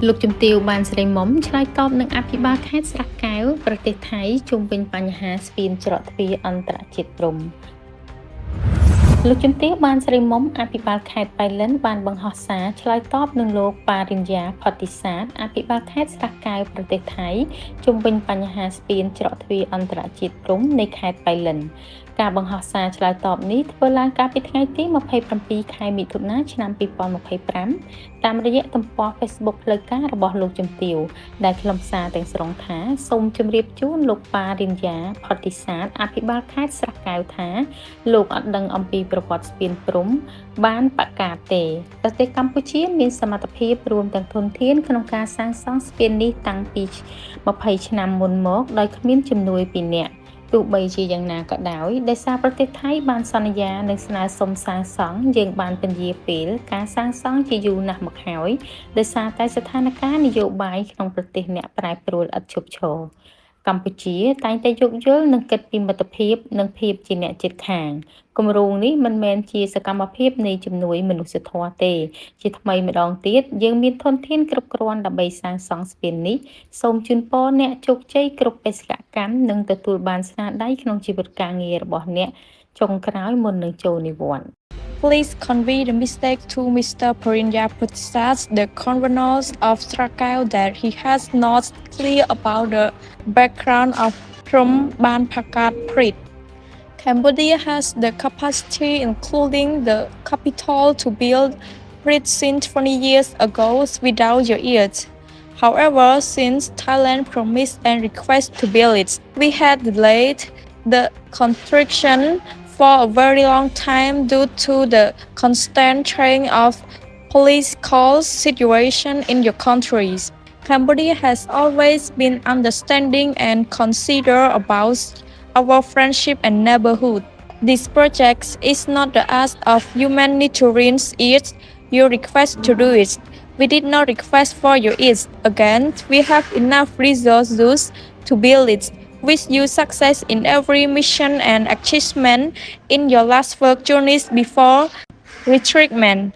លោកជំទាវបានស្រីមុំឆ្លើយតបនឹងអភិបាលខេត្តស្រះកែវប្រទេសថៃជុំវិញបញ្ហាស្ពានច្រកទ្វារអន្តរជាតិព្រំលោកជំទាវបានស្រីមុំអភិបាលខេត្តប៉ៃលិនបានបង្ហោះសារឆ្លើយតបនឹងលោកប៉ារិញ្ញា ផុតតិសាទអភិបាលខេត្តស្រះកែវប្រទេសថៃជុំវិញបញ្ហាស្ពានច្រកទ្វារអន្តរជាតិព្រំនៃខេត្តប៉ៃលិនការបង្ហោះសារឆ្លើយតបនេះធ្វើឡើងកាលពីថ្ងៃទី27ខែមិថុនាឆ្នាំ2025តាមរយៈទំព័រ Facebook ផ្លូវការរបស់លោកជំទាវដែលខ្លឹមសារទាំងស្រុងថាសូមជម្រាបជូនលោកប៉ារិញ្ញា ផុតតិសាទអភិបាលខេត្តស្រះកែវថាលោកអត់ដឹងអំពីប្រវត្តិស្ពានព្រំបានប្រកាសទេប្រទេសកម្ពុជាមានសមត្ថភាពរួមទាំងធនធានក្នុងការសាងសង់ស្ពាននេះតាំងពី20ឆ្នាំមុនមកដោយគ្មានជំនួយពីអ្នកទោះបីជាយ៉ាងណាក៏ដោយដោយសារប្រទេសថៃបានសន្យានឹងស្នើសុំសាងសង់យើងបានពន្យាពេលការសាងសង់ជាយូរណាស់មកហើយដោយសារតែស្ថានភាពនយោបាយក្នុងប្រទេសអ្នកប្រែប្រួលឥតឈប់ឈរកម្ពុជាតែងតែយោគយល់និងគិតពីមិត្តភាពនិងភាពជាអ្នកជិតខាងគម្រោងនេះមិនមែនជាសកម្មភាពនៃជំនួយមនុស្សធម៌ទេជាថ្មីម្ដងទៀតយើងមានធនធានគ្រប់គ្រាន់ដើម្បីសាងសង់ស្ពាននេះសូមជូនពរអ្នកជោគជ័យគ្រប់បេសកកម្មនិងទទួលបានស្នាដៃក្នុងជីវិតការងាររបស់អ្នកចុងក្រោយមុននឹងចូលនិវត្តន៍ Please convey the mistake to Mr. Parinya Putisas, the governor of Strakau, that he has not clear about the background of Prom Ban Pakat Prit. Cambodia has the capacity, including the capital, to build Prit since 20 years ago without your ears. However, since Thailand promised and requested to build it, we had delayed the construction for a very long time due to the constant change of political situation in your countries. Cambodia has always been understanding and considerate about our friendship and neighborhood. This project is not the act of humanitarian aid. You request to do it. We did not request for your aid. Again, we have enough resources to build it. Wish you success in every mission and achievement in your last work journeys before retirement.